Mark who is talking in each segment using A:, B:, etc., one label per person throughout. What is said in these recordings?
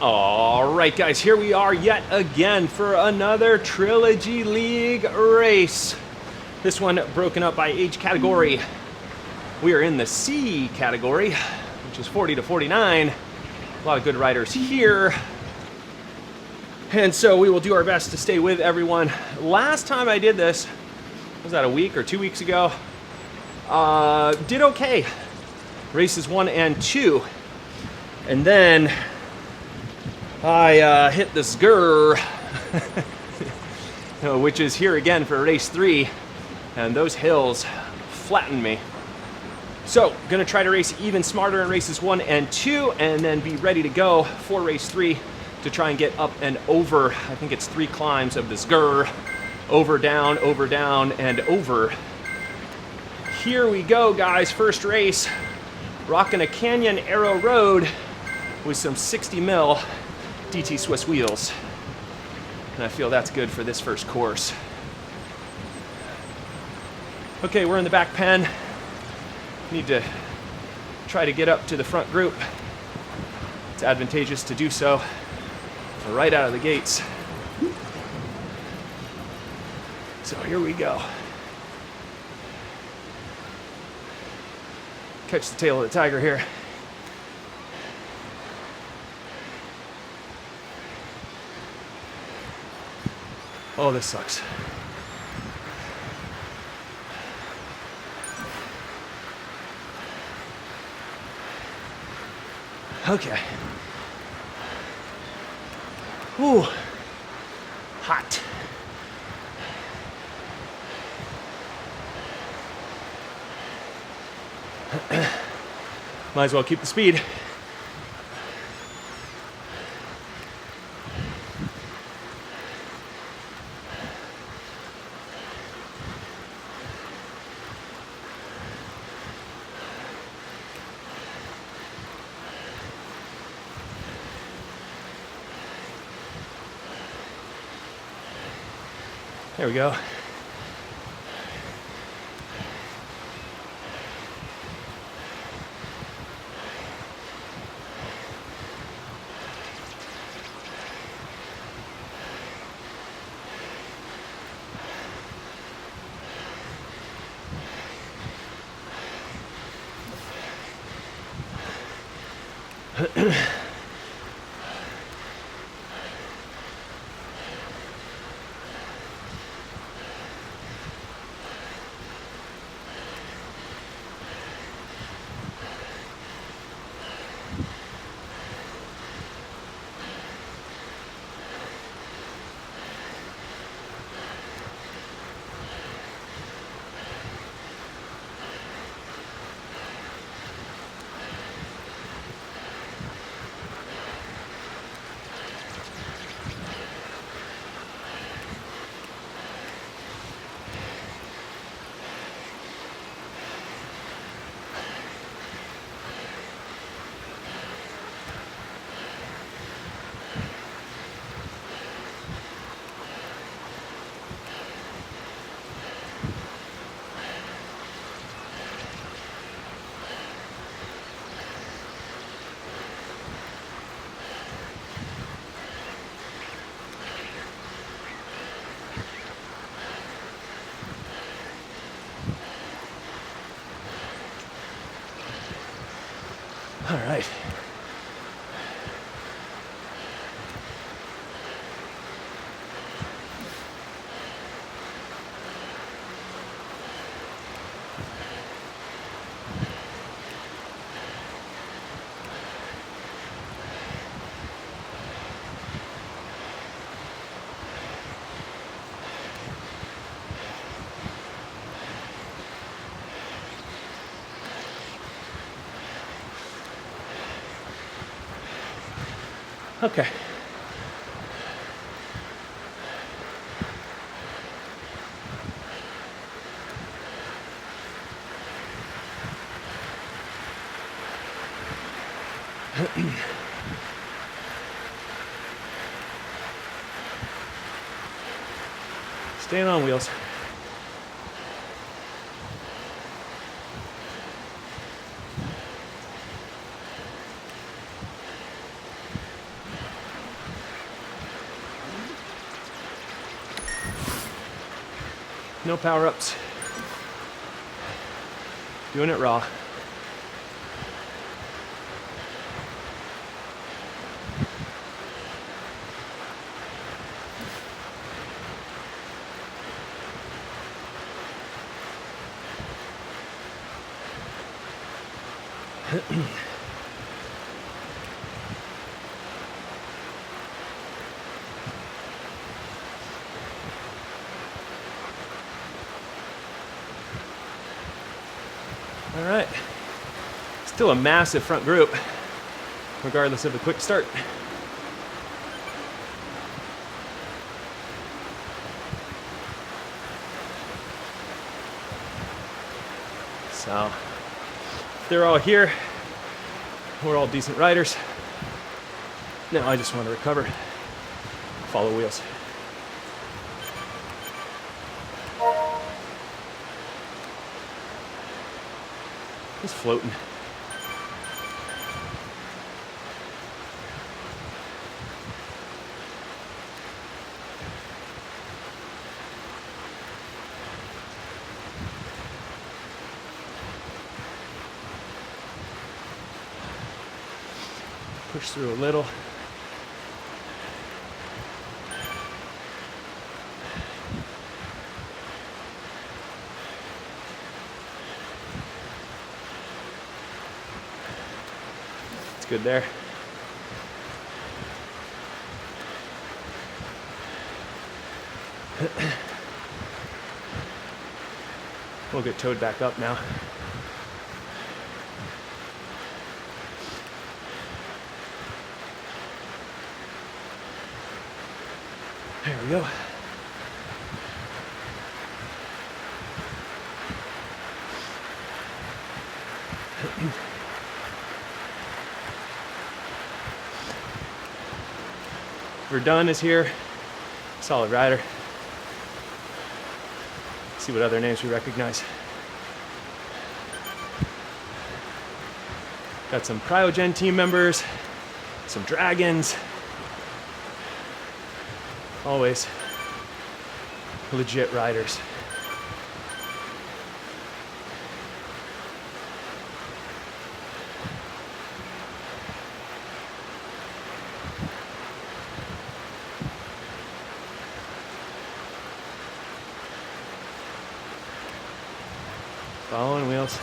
A: All right, guys, here we are yet again for another Trilogy League race. This one broken up by age category. We are in the C category, which is 40 to 49. A lot of good riders here. And so we will do our best to stay with everyone. Last time I did this, was that a week or 2 weeks ago? Did okay. Races 1 and 2. And then I hit the Sgurr, which is here again for race 3, and those hills flattened me. So, gonna try to race even smarter in races 1 and 2, and then be ready to go for race 3 to try and get up and over. I think it's 3 climbs of the Sgurr, over, down, and over. Here we go, guys. First race, rocking a Canyon Arrow Road with some 60 mil DT Swiss wheels. And I feel that's good for this first course. Okay, we're in the back pen. Need to try to get up to the front group. It's advantageous to do so right out of the gates. So here we go. Catch the tail of the tiger here. Oh, this sucks. Okay. Ooh, hot. Might as well keep the speed. There we go. All right. Okay. Staying on wheels. No power-ups. Doing it raw. All right, still a massive front group, regardless of a quick start. So, they're all here. We're all decent riders. Now I just want to recover, follow wheels. Just floating. Push through a little. Good there. We'll get towed back up now. There we go. Verdun is here, solid rider. See what other names we recognize. Got some Cryogen team members, some Dragons. Always legit riders. Following wheels.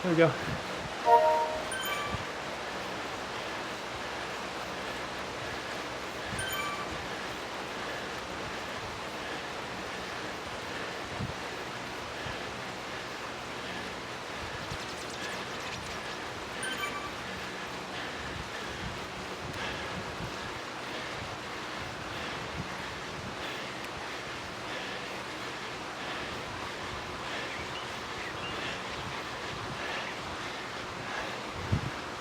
A: There we go.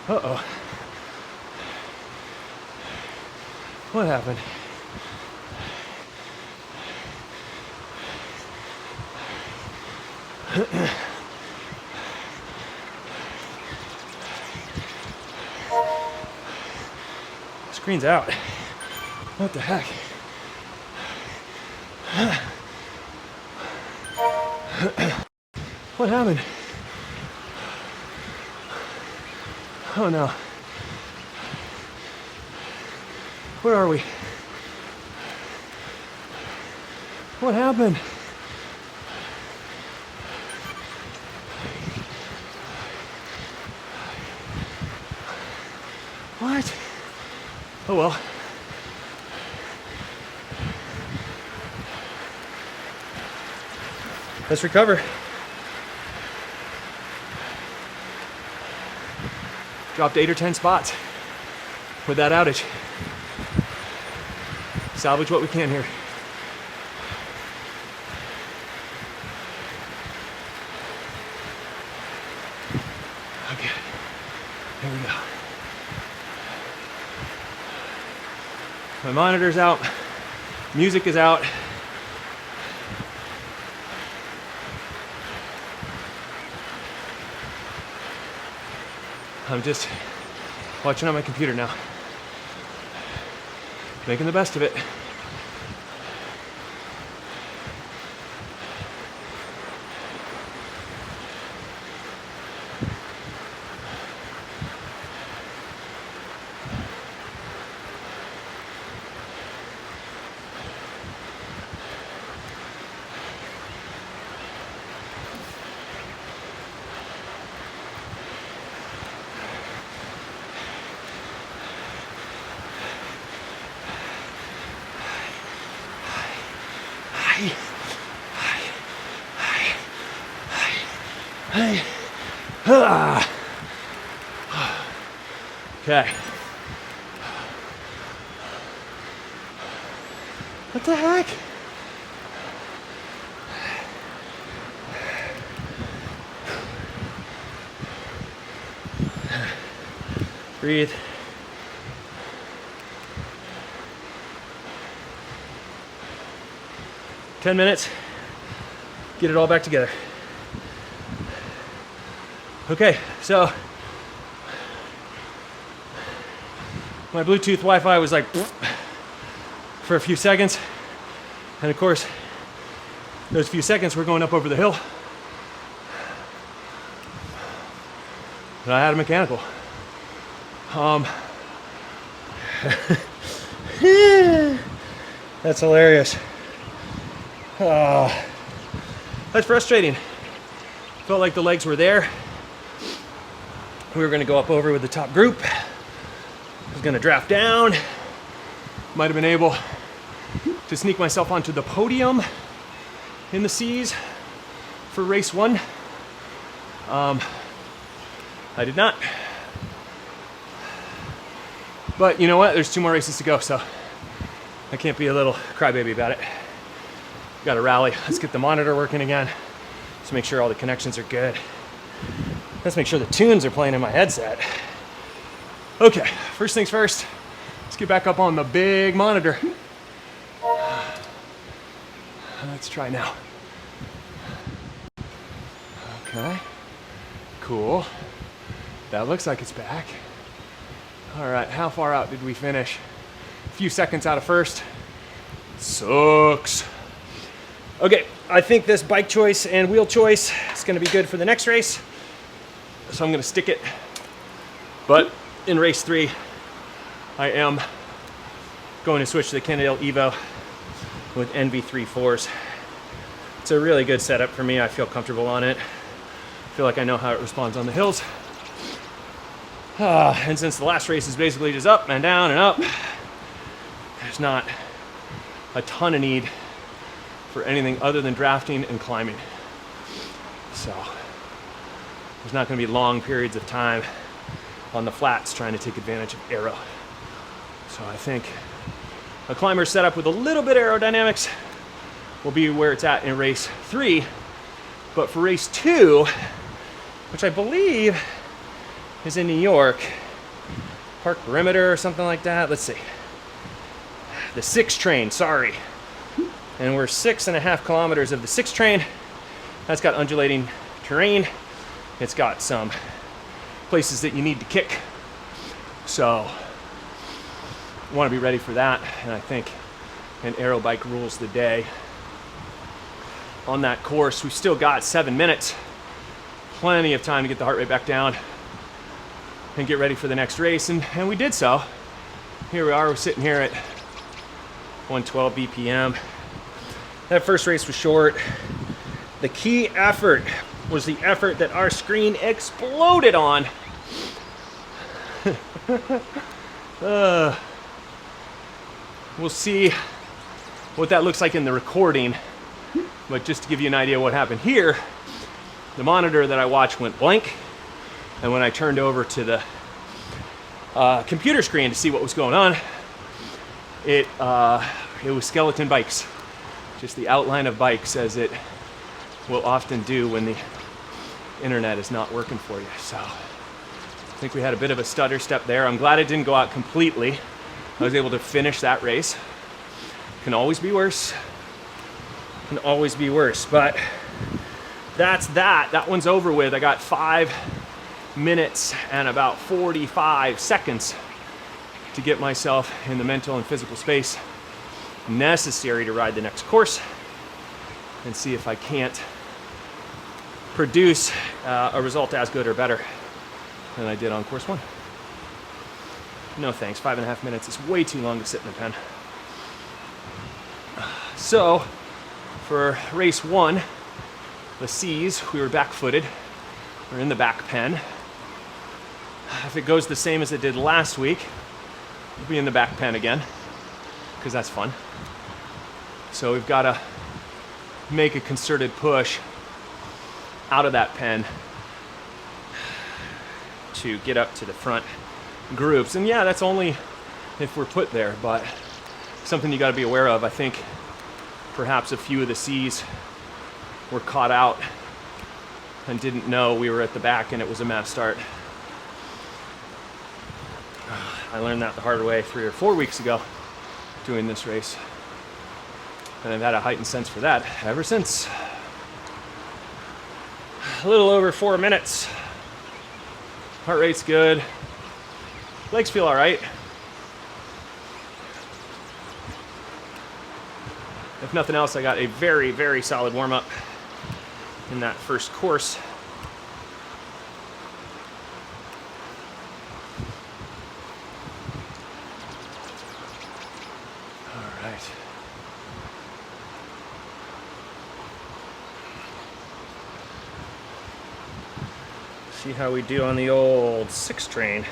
A: Uh-oh. What happened? Screen's out. What the heck? What happened? Oh no. Where are we? What happened? What? Oh well. Let's recover. Dropped 8 or 10 spots with that outage. Salvage what we can here. Okay, here we go. My monitor's out, music is out. I'm just watching on my computer now. Making the best of it. Okay. What the heck? Breathe. "10 minutes, get it all back together." Okay, so my Bluetooth Wi-Fi was like for a few seconds, and of course, those few seconds were going up over the hill. But I had a mechanical. That's hilarious. That's frustrating. Felt like the legs were there. We were going to go up over with the top group. I was going to draft down. Might have been able to sneak myself onto the podium in the C's for race 1. I did not. But you know what? There's 2 more races to go, so I can't be a little crybaby about it. Got to rally. Let's get the monitor working again. Let's make sure all the connections are good. Let's make sure the tunes are playing in my headset. Okay, first things first. Let's get back up on the big monitor. Let's try now. Okay, cool. That looks like it's back. All right, how far out did we finish? A few seconds out of first. Sucks. Okay, I think this bike choice and wheel choice is gonna be good for the next race. So I'm gonna stick it. But in race 3, I am going to switch to the Cannondale Evo with NV34s. It's a really good setup for me. I feel comfortable on it. I feel like I know how it responds on the hills. And since the last race is basically just up and down and up, there's not a ton of need for anything other than drafting and climbing. So there's not going to be long periods of time on the flats trying to take advantage of aero. So I think a climber setup with a little bit of aerodynamics will be where it's at in race 3. But for race 2, which I believe is in New York, Park Perimeter or something like that. Let's see. The 6 train, sorry. And we're 6.5 kilometers of the 6 train. That's got undulating terrain. It's got some places that you need to kick. So I want to be ready for that. And I think an aero bike rules the day. On that course, we've still got 7 minutes. Plenty of time to get the heart rate back down and get ready for the next race. And we did so. Here we are, we're sitting here at 112 BPM. That first race was short. The key effort was the effort that our screen exploded on. We'll see what that looks like in the recording. But just to give you an idea what happened here, the monitor that I watched went blank. And when I turned over to the computer screen to see what was going on, it was skeleton bikes. Just the outline of bikes, as it will often do when the internet is not working for you. So I think we had a bit of a stutter step there. I'm glad it didn't go out completely. I was able to finish that race. Can always be worse. Can always be worse, but that's that. That one's over with. I got 5 minutes and about 45 seconds to get myself in the mental and physical space necessary to ride the next course and see if I can't produce a result as good or better than I did on course 1. No thanks, 5.5 minutes is way too long to sit in the pen. So, for race 1, the C's, we were back-footed. We're in the back pen. If it goes the same as it did last week, we'll be in the back pen again, because that's fun. So we've got to make a concerted push out of that pen to get up to the front groups. And yeah, that's only if we're put there, but something you got to be aware of. I think perhaps a few of the C's were caught out and didn't know we were at the back and it was a mass start. I learned that the hard way 3 or 4 weeks ago doing this race. And I've had a heightened sense for that ever since. A little over 4 minutes. Heart rate's good. Legs feel all right. If nothing else, I got a very, very solid warm-up in that first course. All right. See how we do on the old 6 train.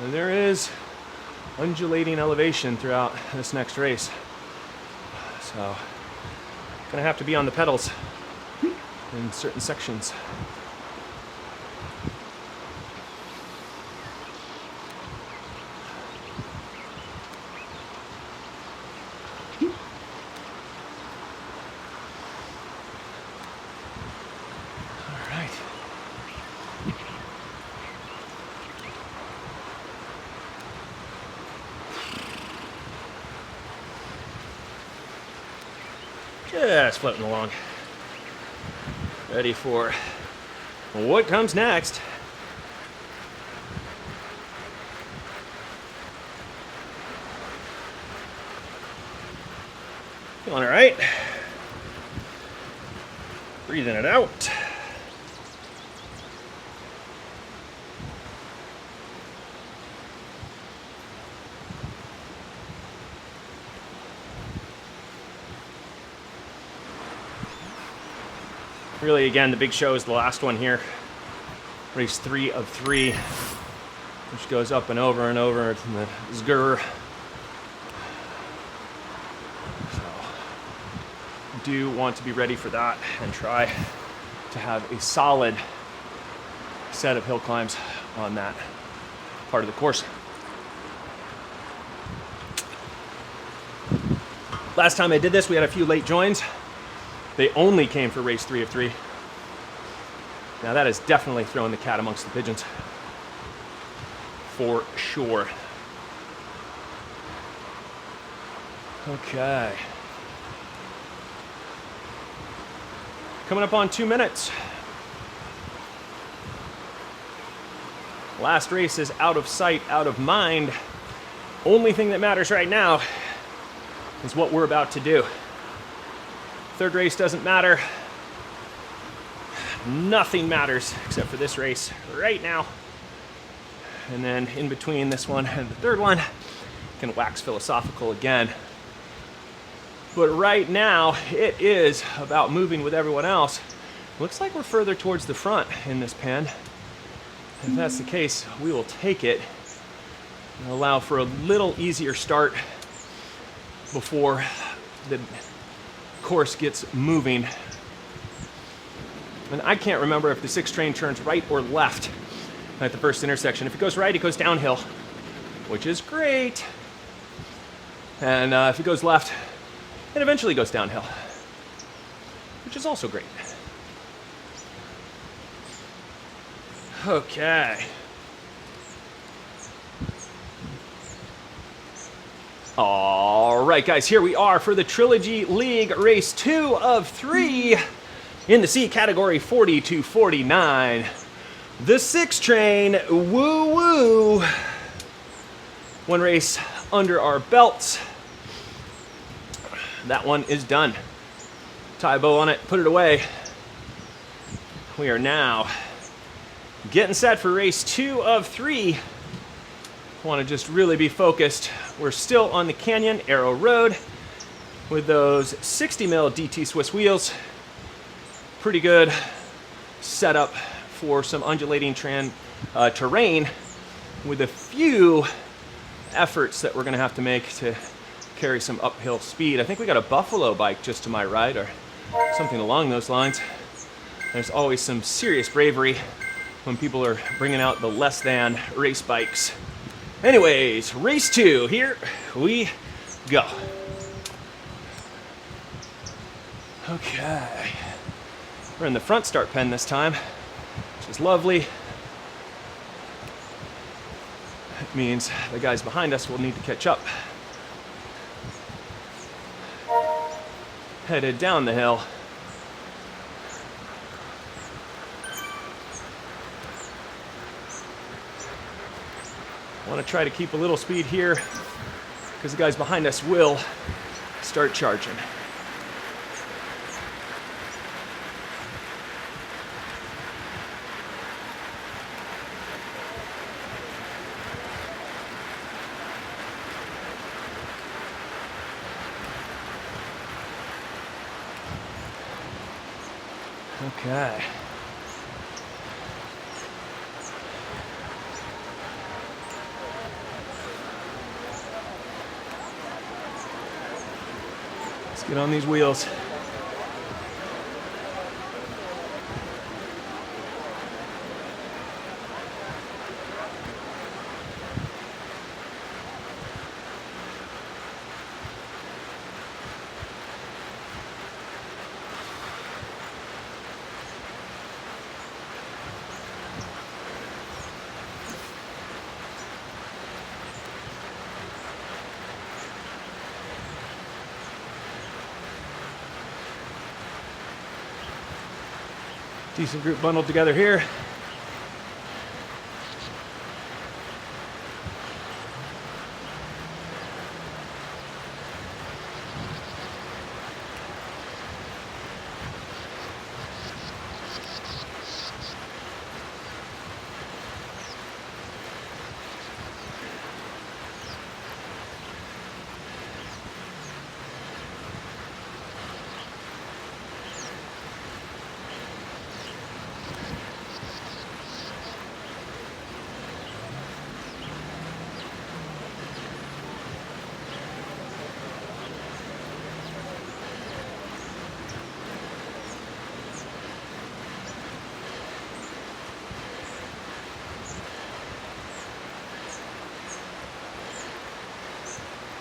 A: And there is undulating elevation throughout this next race. So, gonna have to be on the pedals in certain sections. Just floating along. Ready for what comes next. Feeling all right. Breathing it out. Really, again, the big show is the last one here. Race 3 of 3, which goes up and over and over in the Sgurr. So, do want to be ready for that and try to have a solid set of hill climbs on that part of the course. Last time I did this, we had a few late joins. They only came for race 3 of 3. Now that is definitely throwing the cat amongst the pigeons. For sure. Okay. Coming up on 2 minutes. Last race is out of sight, out of mind. Only thing that matters right now is what we're about to do. Third race doesn't matter. Nothing matters except for this race right now. And then in between this one and the third one, can wax philosophical again. But right now, it is about moving with everyone else. Looks like we're further towards the front in this pen. If that's the case, we will take it and allow for a little easier start before the course gets moving. And I can't remember if the 6 train turns right or left at the first intersection. If it goes right, it goes downhill, which is great. And if it goes left, it eventually goes downhill, which is also great. Okay. All right, guys, here we are for the Trilogy League Race 2 of 3. In the C category, 40 to 49. The 6 train, woo woo. One race under our belts. That one is done. Tie a bow on it, put it away. We are now getting set for race 2 of 3. Want to just really be focused. We're still on the Canyon Arrow Road with those 60 mil DT Swiss wheels. Pretty good setup for some undulating terrain with a few efforts that we're going to have to make to carry some uphill speed. I think we got a Buffalo bike just to my right or something along those lines. There's always some serious bravery when people are bringing out the less than race bikes. Anyways, race 2, here we go. Okay. We're in the front start pen this time, which is lovely. It means the guys behind us will need to catch up. Headed down the hill. Want to try to keep a little speed here because the guys behind us will start charging. Okay. Let's get on these wheels. Decent group bundled together here.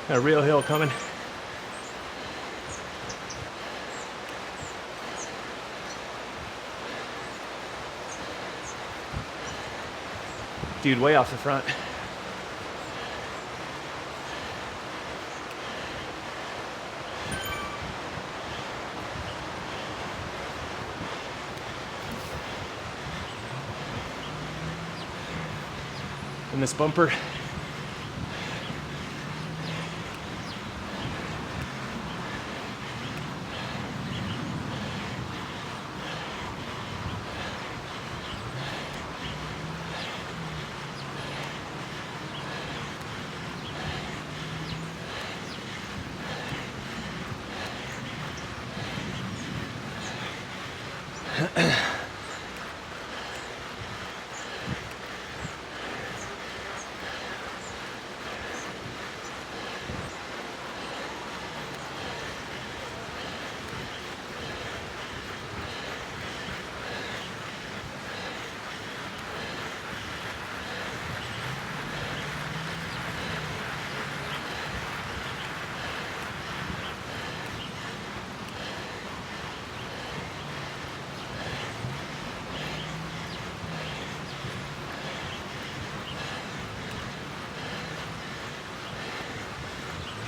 A: Got a real hill coming. Dude, way off the front. And this bumper.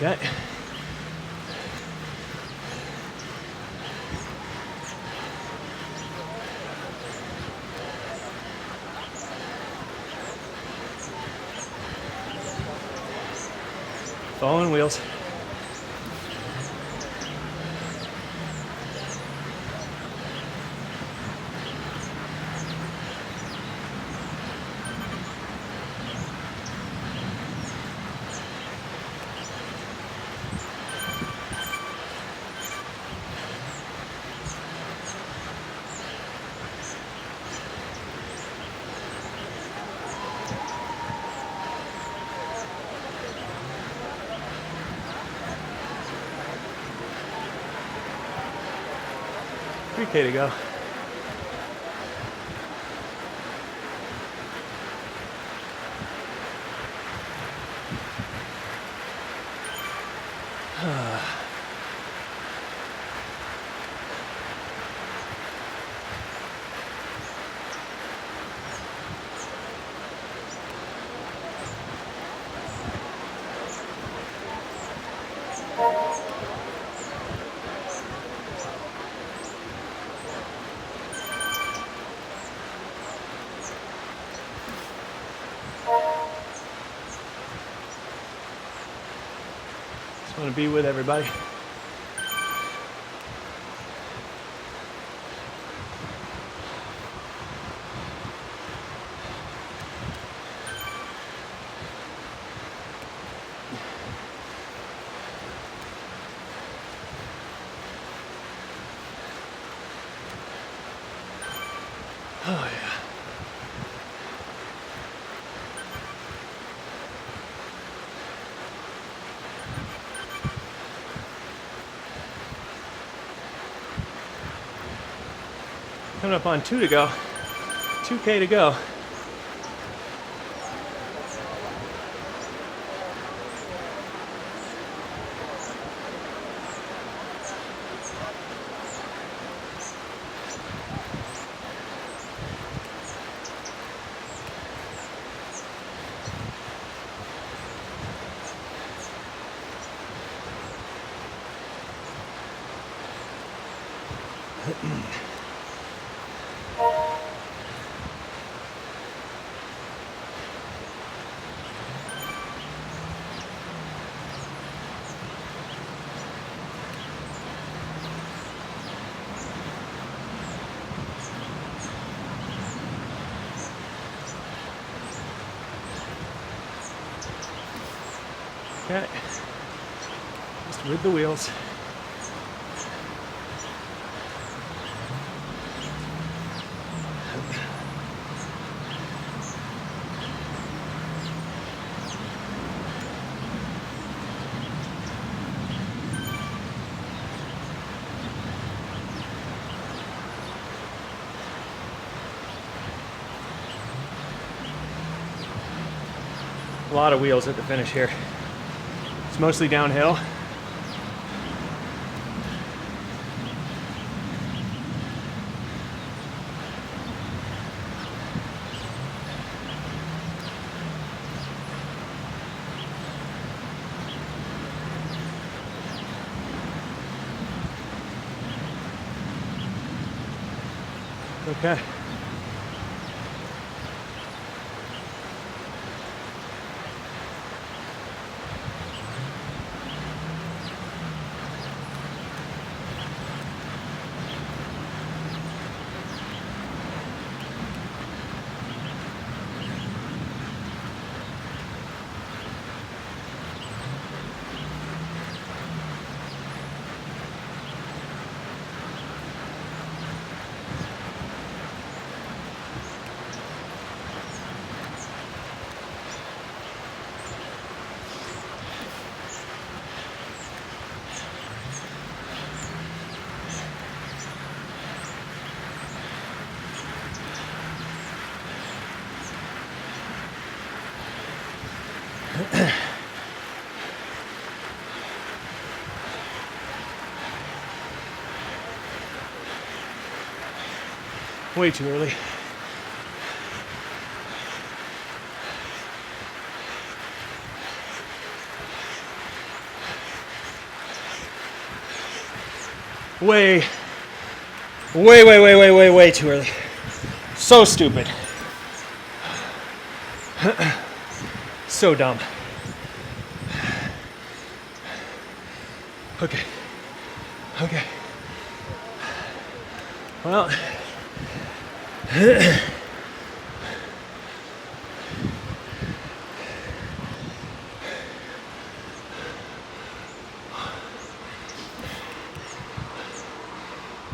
A: Okay. Following wheels. $3K to go. Just want to be with everybody. Oh yeah. Coming up on 2 to go. 2K to go. Okay, just with the wheels. A lot of wheels at the finish here. It's mostly downhill. Okay. Way too early. Way too early. So stupid. So dumb. Okay. Okay. Well,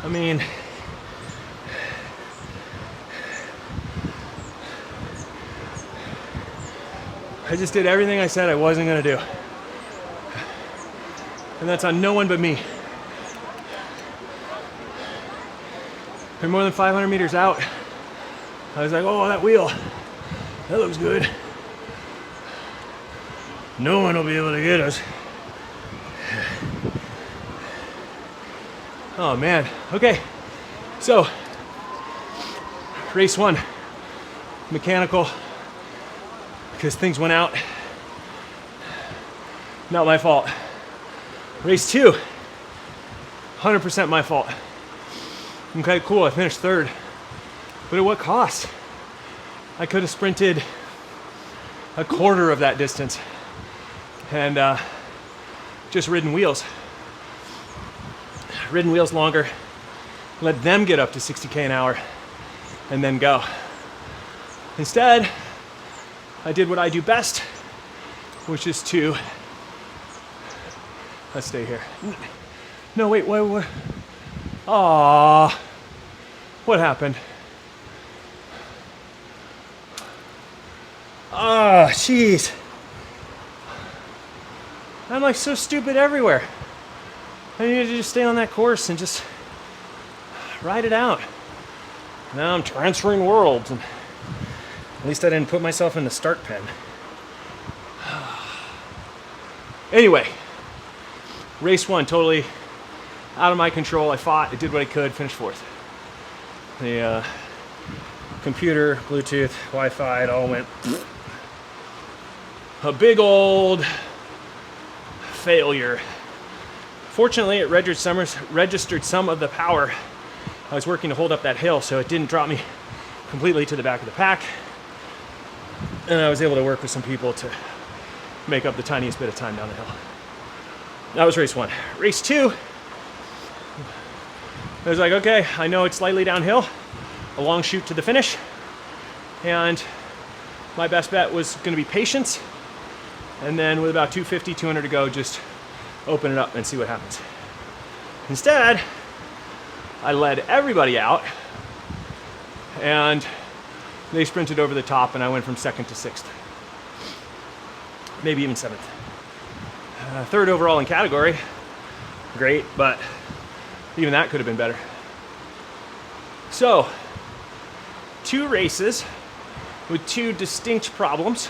A: I mean, I just did everything I said I wasn't gonna do. And that's on no one but me. We're more than 500 meters out. I was like, oh, that wheel, that looks good. No one will be able to get us. Oh man, okay. So, race 1, mechanical, because things went out. Not my fault. Race 2, 100% my fault. Okay, cool, I finished 3rd. But at what cost? I could have sprinted a quarter of that distance and just ridden wheels. Ridden wheels longer, let them get up to 60K an hour, and then go. Instead, I did what I do best, which is to, let's stay here. No, wait, what? Aww, what happened? Ah, jeez. I'm like so stupid everywhere. I needed to just stay on that course and just ride it out. Now I'm transferring worlds, and at least I didn't put myself in the start pen. Anyway, race 1, totally out of my control. I fought, I did what I could, finished 4th. The computer, Bluetooth, Wi-Fi, it all went a big old failure. Fortunately, it registered some of the power I was working to hold up that hill, so it didn't drop me completely to the back of the pack. And I was able to work with some people to make up the tiniest bit of time down the hill. That was race 1. Race 2, I was like, okay, I know it's slightly downhill, a long shoot to the finish, and my best bet was gonna be patience, and then with about 250, 200 to go, just open it up and see what happens. Instead, I led everybody out, and they sprinted over the top, and I went from 2nd to 6th. Maybe even 7th. 3rd overall in category. Great, but even that could have been better. So, 2 races with 2 distinct problems.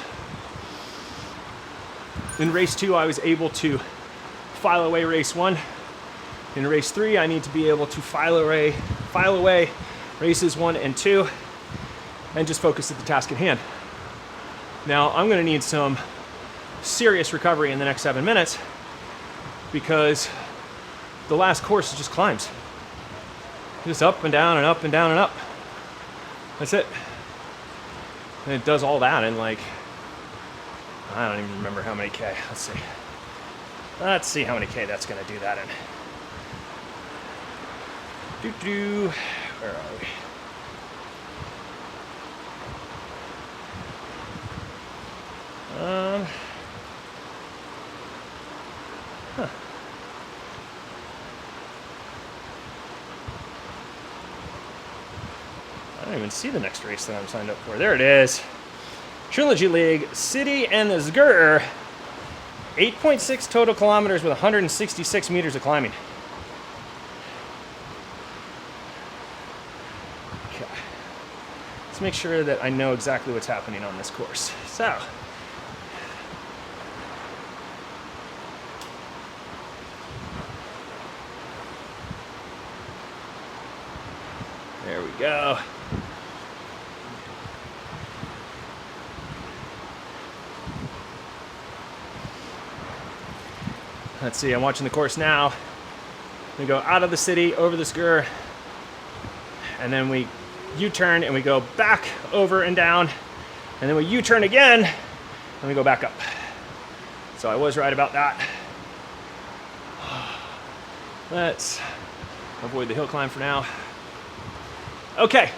A: In race 2, I was able to file away race 1. In race 3, I need to be able to file away races 1 and 2 and just focus at the task at hand. Now, I'm gonna need some serious recovery in the next 7 minutes because the last course is just climbs. Just up and down and up and down and up. That's it. And it does all that in like, I don't even remember how many K. Let's see. Let's see how many K that's gonna do that in. Where are we? I don't even see the next race that I'm signed up for. There it is. Trilogy League, City and the Sgurr. 8.6 total kilometers with 166 meters of climbing. Okay. Let's make sure that I know exactly what's happening on this course. So, there we go. Let's see, I'm watching the course now. We go out of the city, over the Sgurr, and then we U-turn and we go back over and down, and then we U-turn again, and we go back up. So I was right about that. Let's avoid the hill climb for now. Okay.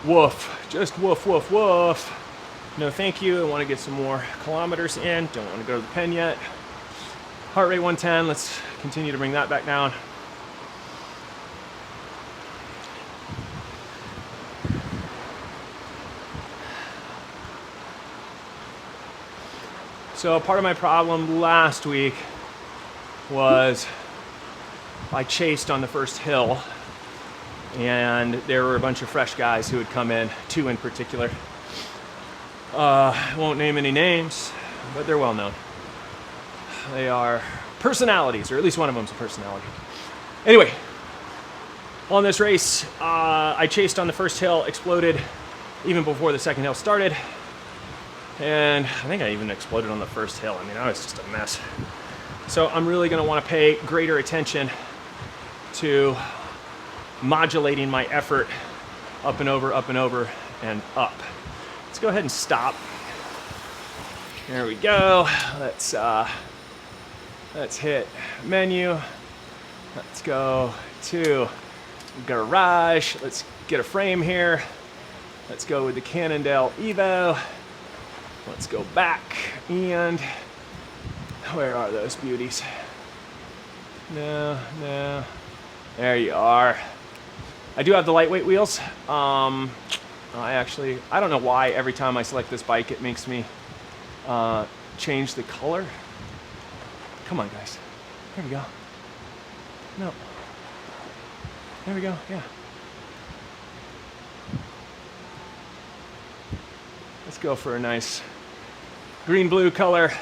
A: Woof. Just woof, woof, woof. No thank you. I want to get some more kilometers in. Don't want to go to the pen yet. Heart rate 110. Let's continue to bring that back down. So part of my problem last week was I chased on the first hill, and there were a bunch of fresh guys who had come in, 2 in particular. I won't name any names, but they're well known. They are personalities, or at least one of them's a personality. Anyway, on this race, I chased on the first hill, exploded even before the second hill started. And I think I even exploded on the first hill. I mean, I was just a mess. So I'm really going to want to pay greater attention to modulating my effort up and over, and up. Let's go ahead and stop. There we go. Let's hit menu. Let's go to garage. Let's get a frame here. Let's go with the Cannondale Evo. Let's go back, and where are those beauties? No. There you are. I do have the lightweight wheels. I don't know why every time I select this bike it makes me change the color. Come on, guys. There we go. No. There we go, yeah. Let's go for a nice green-blue color.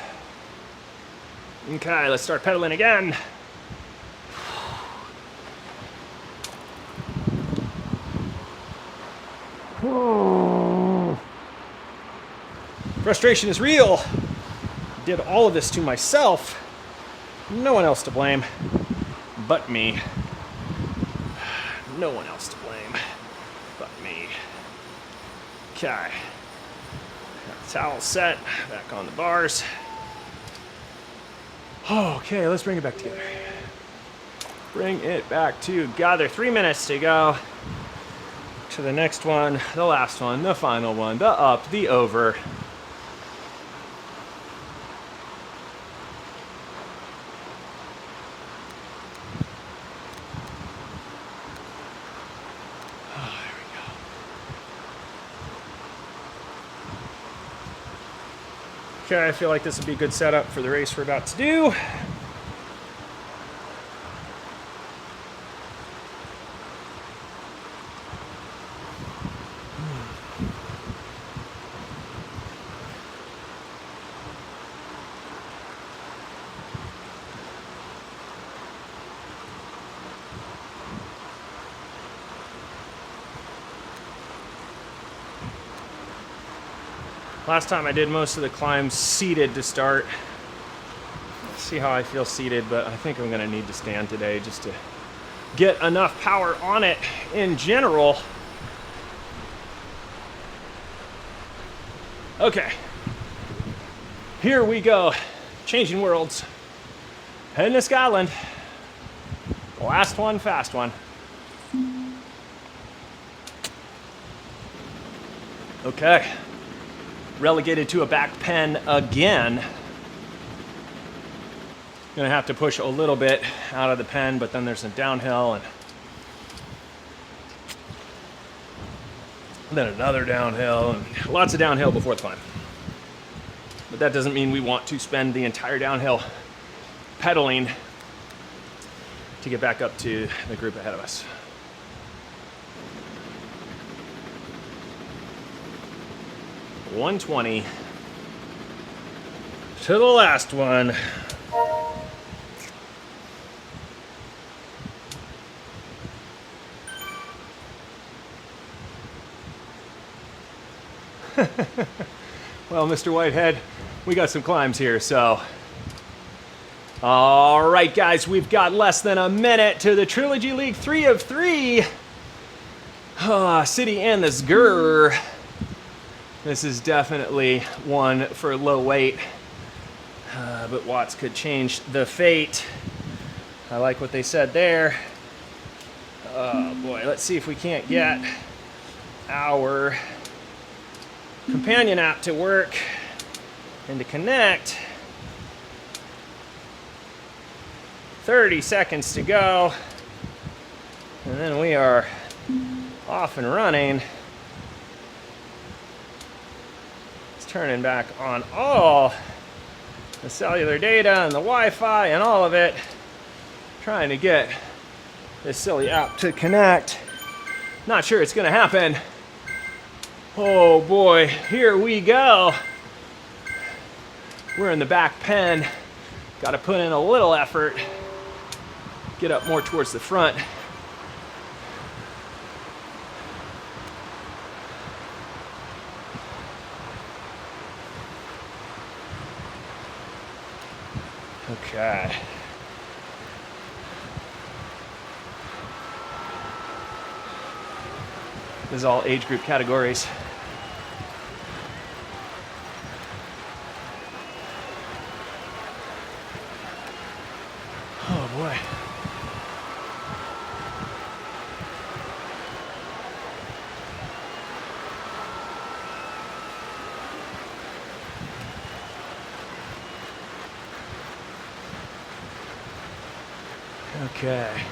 A: Okay, let's start pedaling again. Frustration is real. Did all of this to myself. No one else to blame but me. No one else to blame but me. Okay. Towel set, back on the bars. Okay, let's bring it back together. Bring it back together. 3 minutes to go to the next one, the last one, the final one, the up, the over. Okay, I feel like this would be a good setup for the race we're about to do. Last time I did most of the climbs seated to start. Let's see how I feel seated, but I think I'm gonna need to stand today just to get enough power on it in general. Okay, here we go. Changing worlds. Heading to Scotland. Last one, fast one. Okay. Relegated to a back pen again. Gonna have to push a little bit out of the pen, but then there's some downhill and then another downhill and lots of downhill before the climb. But that doesn't mean we want to spend the entire downhill pedaling to get back up to the group ahead of us. $120 to the last one. Well, Mr. Whitehead, we got some climbs here, so. All right, guys, we've got less than a minute to the Trilogy League 3 of 3. City and the Sgurr. This is definitely one for low weight, but Watts could change the fate. I like what they said there. Oh boy, let's see if we can't get our companion app to work and to connect. 30 seconds to go. And then we are off and running. It's turning back on all the cellular data and the Wi-Fi and all of it. Trying to get this silly app to connect. Not sure it's gonna happen. Oh boy, here we go. We're in the back pen. Gotta put in a little effort. Get up more towards the front. Okay. This is all age group categories. Oh boy. Okay.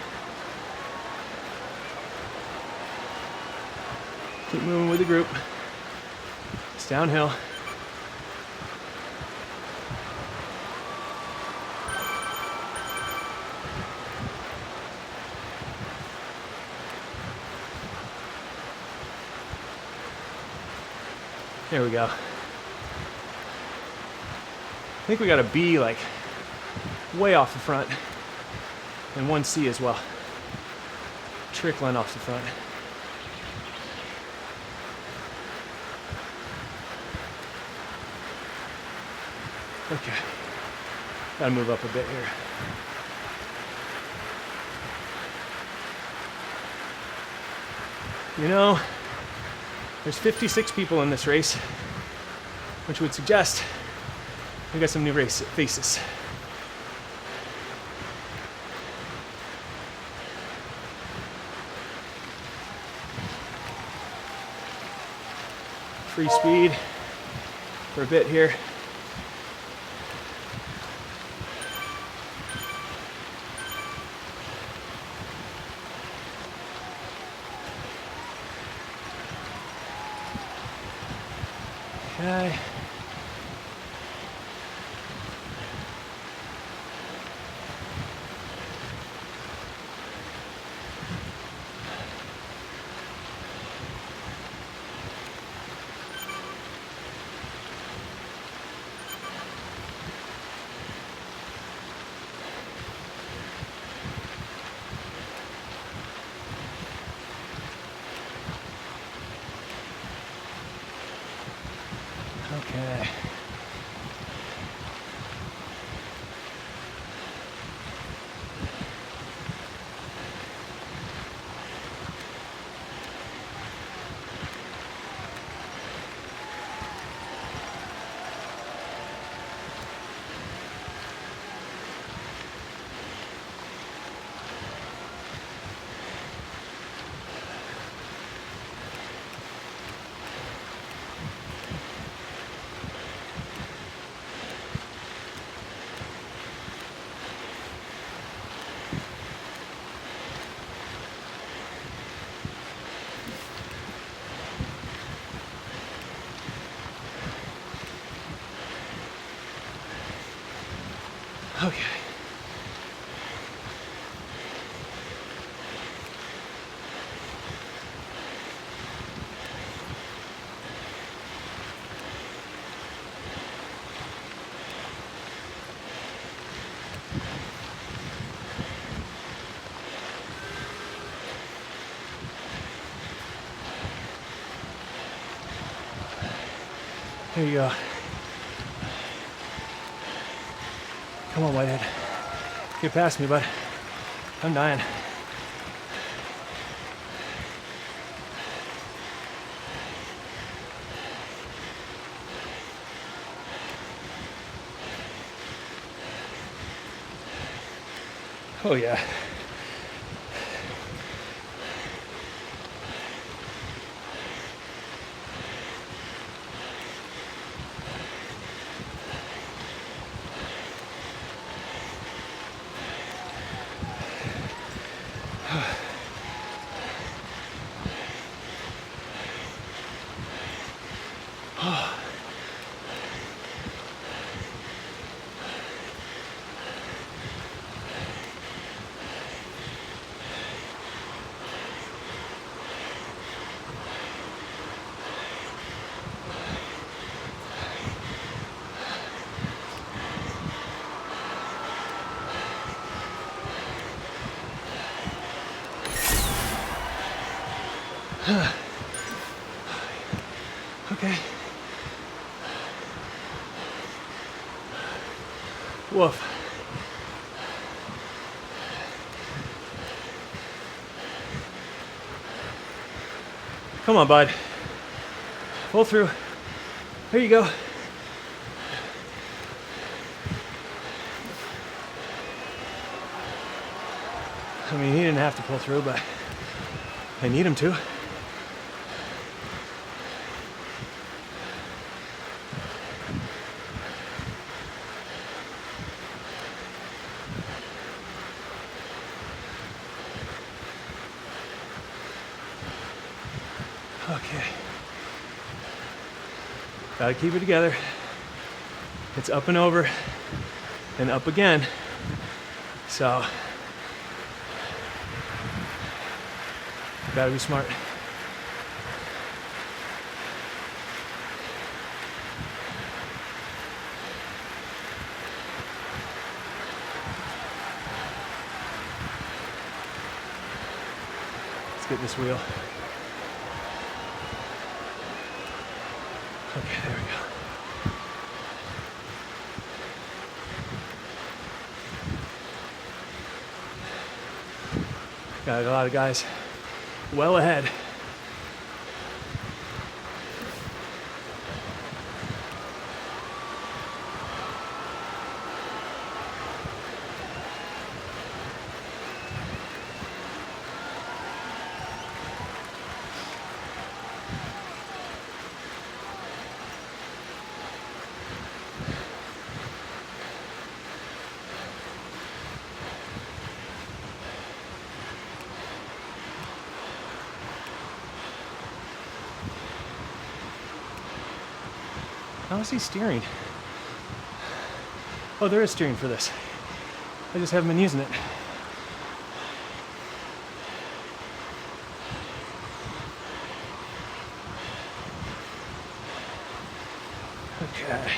A: Keep moving with the group. It's downhill. There we go. I think we got a B like way off the front and one C as well. Trickling off the front. Okay, gotta move up a bit here. You know, there's 56 people in this race, which would suggest we got some new race faces. Free speed for a bit here. Okay. Okay. Okay. Here you go. Come on, Whitehead. Get past me, bud. I'm dying. Oh yeah. Okay. Woof. Come on, bud. Pull through. There you go. I mean, he didn't have to pull through, but I need him to. Okay. Gotta keep it together. It's up and over and up again. So, gotta be smart. Let's get this wheel. Okay, there we go. Got a lot of guys well ahead. How is he steering? Oh, there is steering for this. I just haven't been using it. Okay.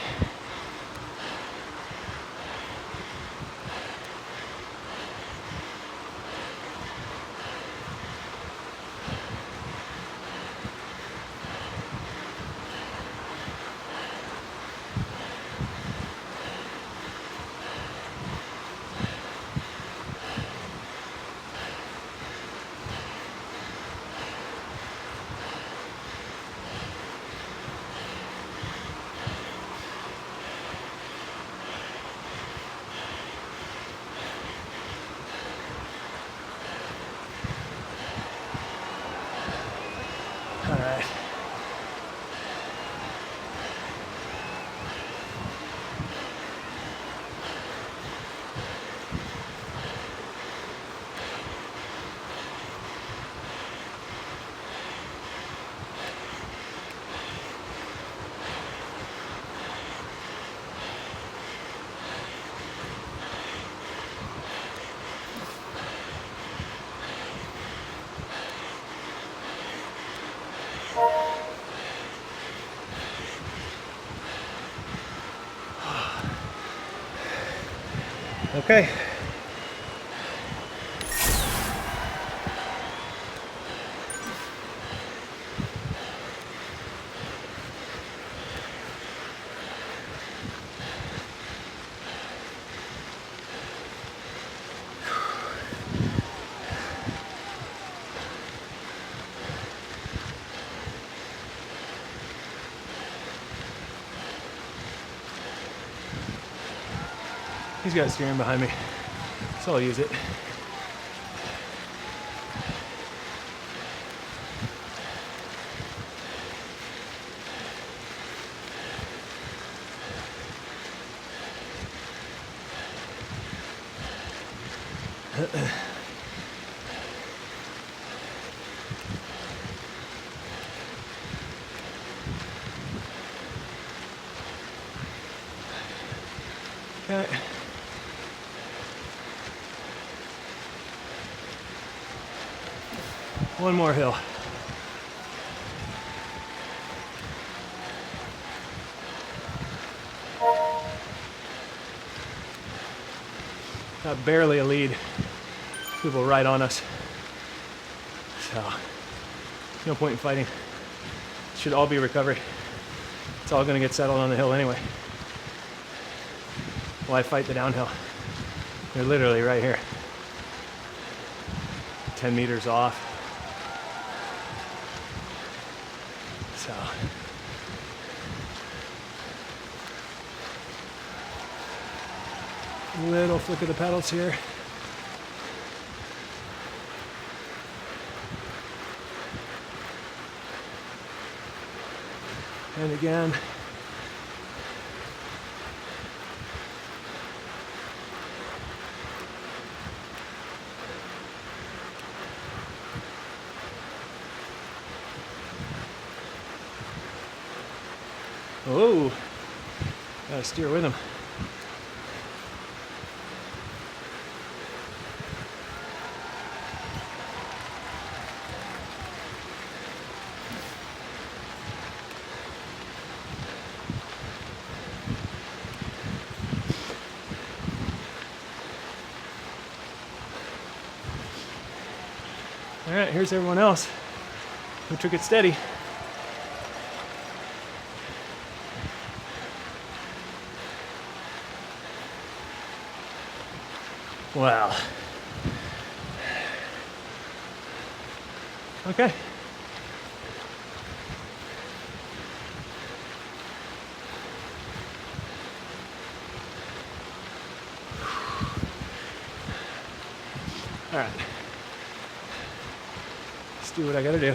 A: All right. Okay. He's got steering behind me. So I'll use it. Okay. One more hill. Got barely a lead. People right on us. So, no point in fighting. Should all be recovered. It's all gonna get settled on the hill anyway. Why fight the downhill? They're literally right here. 10 meters off. So. Little flick of the pedals here. And again. Oh, gotta steer with him. All right, here's everyone else who took it steady. Wow. Okay. All right. Let's do what I gotta do.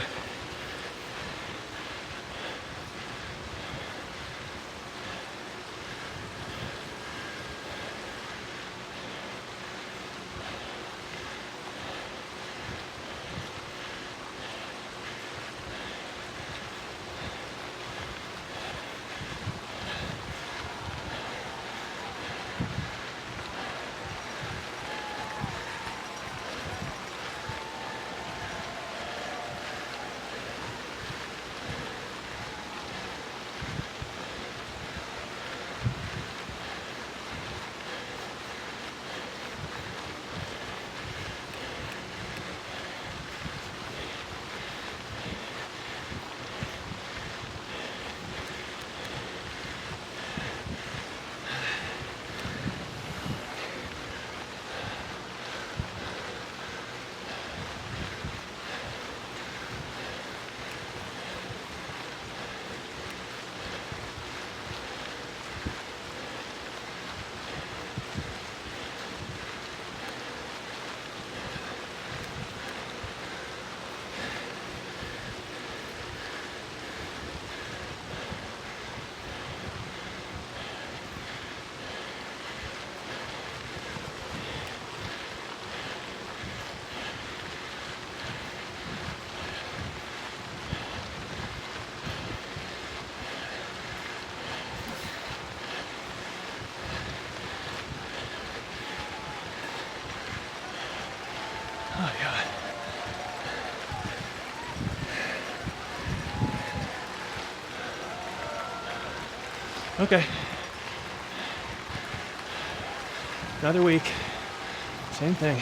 A: Oh, God. Okay. Another week. Same thing.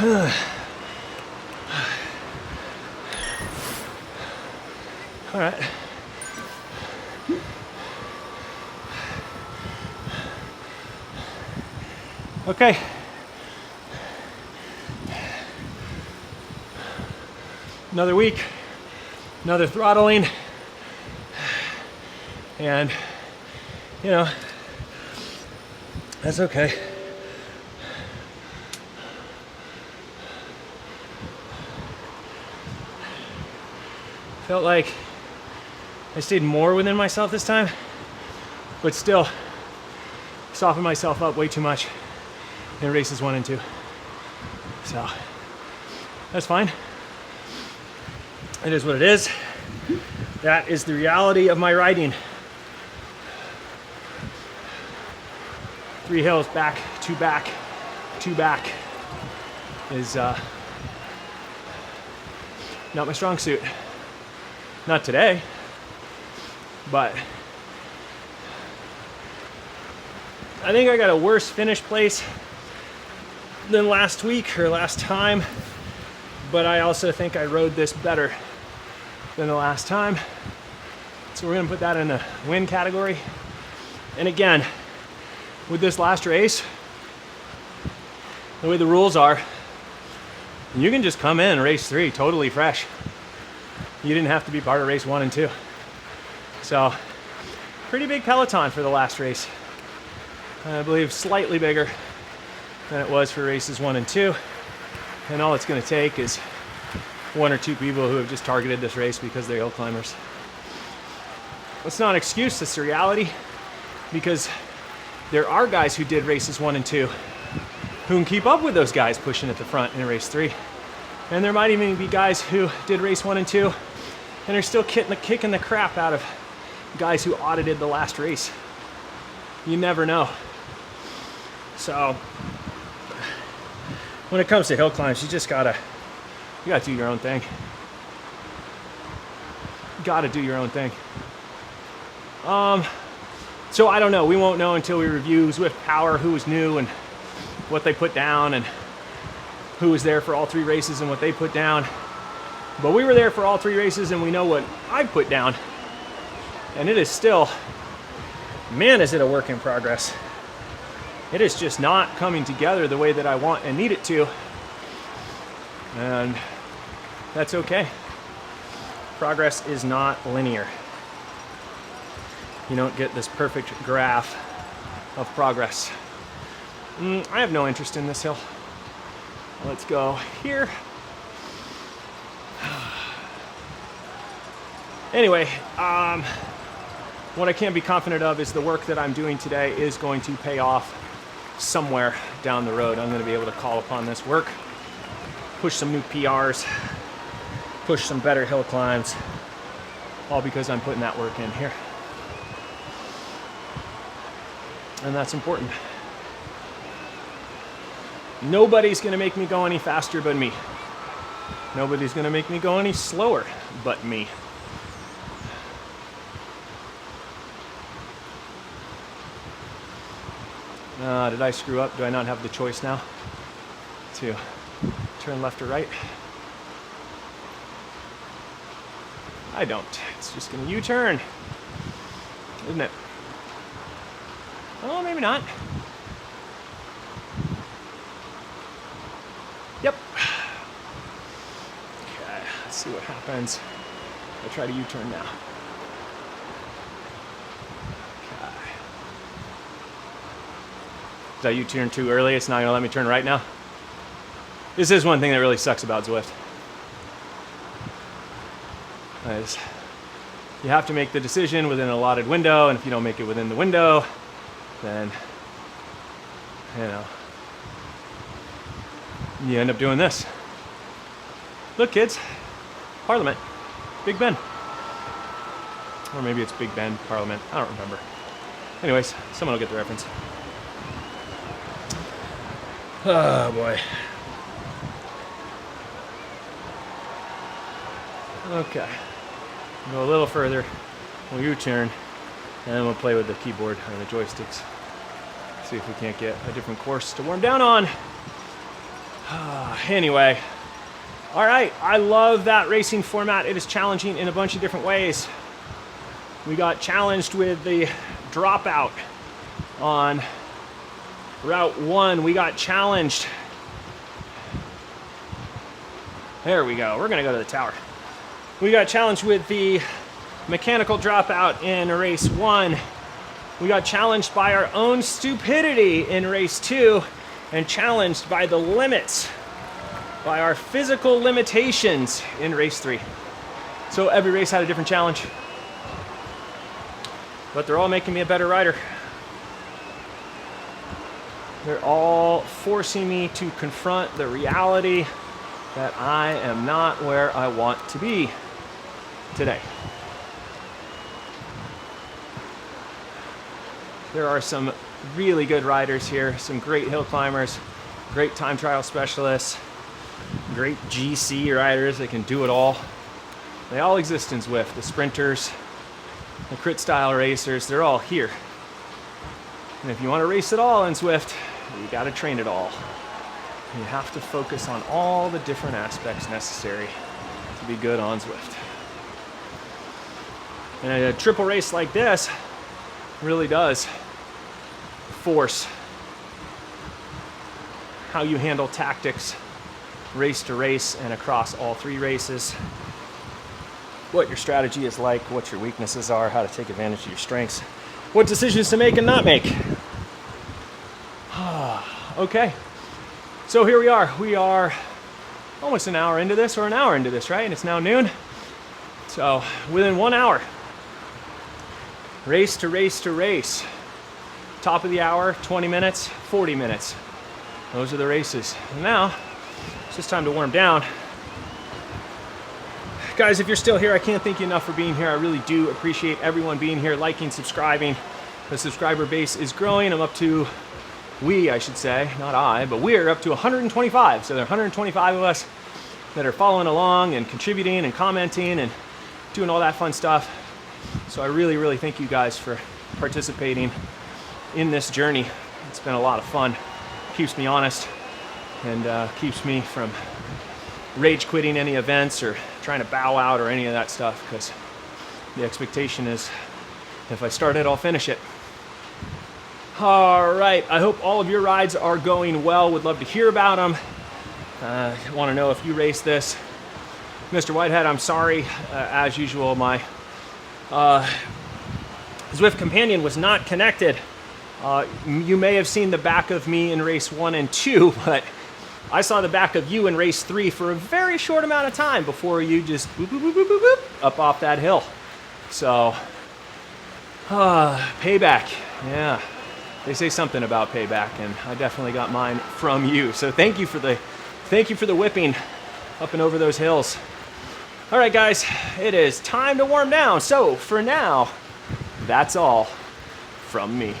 A: All right. Okay. Another week, another throttling, and you know, that's okay. Felt like I stayed more within myself this time, but still softened myself up way too much in races 1 and 2. So that's fine. It is what it is. That is the reality of my riding. 3 hills back, 2 back, 2 back is not my strong suit. Not today, but I think I got a worse finish place than last week or last time, but I also think I rode this better than the last time. So we're gonna put that in the win category. And again, with this last race, the way the rules are, you can just come in race 3 totally fresh. You didn't have to be part of race 1 and 2. So, pretty big peloton for the last race. I believe slightly bigger than it was for races 1 and 2. And all it's gonna take is 1 or 2 people who have just targeted this race because they're hill climbers. It's not an excuse, it's the reality, because there are guys who did races 1 and 2 who can keep up with those guys pushing at the front in race 3. And there might even be guys who did race 1 and 2 and are still kicking the crap out of guys who audited the last race. You never know. So, when it comes to hill climbs, you gotta do your own thing. You gotta do your own thing. So I don't know. We won't know until we review Zwift Power, who was new and what they put down, and who was there for all 3 races and what they put down. But we were there for all 3 races and we know what I put down. And it is still, man, is it a work in progress. It is just not coming together the way that I want and need it to. And that's okay. Progress is not linear. You don't get this perfect graph of progress. I have no interest in this hill. Let's go here. Anyway, what I can be confident of is the work that I'm doing today is going to pay off somewhere down the road. I'm going to be able to call upon this work, push some new PRs, push some better hill climbs, all because I'm putting that work in here. And that's important. Nobody's going to make me go any faster but me. Nobody's going to make me go any slower but me. Did I screw up? Do I not have the choice now to turn left or right? I don't. It's just going to U-turn, isn't it? Oh, maybe not. Yep. Okay, let's see what happens. I'll try to U-turn now. Okay. Did I U-turn too early? It's not going to let me turn right now? This is one thing that really sucks about Zwift. Is you have to make the decision within an allotted window, and if you don't make it within the window, then, you know, you end up doing this. Look, kids, Parliament, Big Ben. Or maybe it's Big Ben, Parliament, I don't remember. Anyways, someone will get the reference. Oh boy. Okay, go a little further, we'll U-turn, and then we'll play with the keyboard or the joysticks. See if we can't get a different course to warm down on. Anyway, all right, I love that racing format. It is challenging in a bunch of different ways. We got challenged with the dropout on Route 1. We got challenged. There we go. We're going to go to the tower. We got challenged with the mechanical dropout in race 1. We got challenged by our own stupidity in race 2 and challenged by the limits, by our physical limitations in race 3. So every race had a different challenge, but they're all making me a better rider. They're all forcing me to confront the reality that I am not where I want to be today. There are some really good riders here, some great hill climbers, great time trial specialists, great GC riders that can do it all. They all exist in Zwift. The sprinters, the crit style racers, they're all here. And if you want to race it all in Zwift, you got to train it all. You have to focus on all the different aspects necessary to be good on Zwift. And a triple race like this really does force how you handle tactics race to race and across all 3 races, what your strategy is like, what your weaknesses are, how to take advantage of your strengths, what decisions to make and not make. Okay, so here we are. We are almost an hour into this, or an hour into this, right? And it's now noon. So within 1 hour, race to race to race. Top of the hour, 20 minutes, 40 minutes. Those are the races. And now, it's just time to warm down. Guys, if you're still here, I can't thank you enough for being here. I really do appreciate everyone being here, liking, subscribing. The subscriber base is growing. I'm up to, I should say, not I, but we're up to 125. So there are 125 of us that are following along and contributing and commenting and doing all that fun stuff. So I really, really thank you guys for participating in this journey. It's been a lot of fun. Keeps me honest and keeps me from rage quitting any events or trying to bow out or any of that stuff, because the expectation is if I start it, I'll finish it. All right, I hope all of your rides are going well. Would love to hear about them. Want to know if you race this. Mr. Whitehead, I'm sorry. As usual, my Zwift companion was not connected. You may have seen the back of me in race 1 and 2, but I saw the back of you in race 3 for a very short amount of time before you just boop, boop, boop, boop, boop, boop, up off that hill. So, payback, yeah. They say something about payback, and I definitely got mine from you. So thank you for the whipping up and over those hills. All right, guys, it is time to warm down. So for now, that's all from me.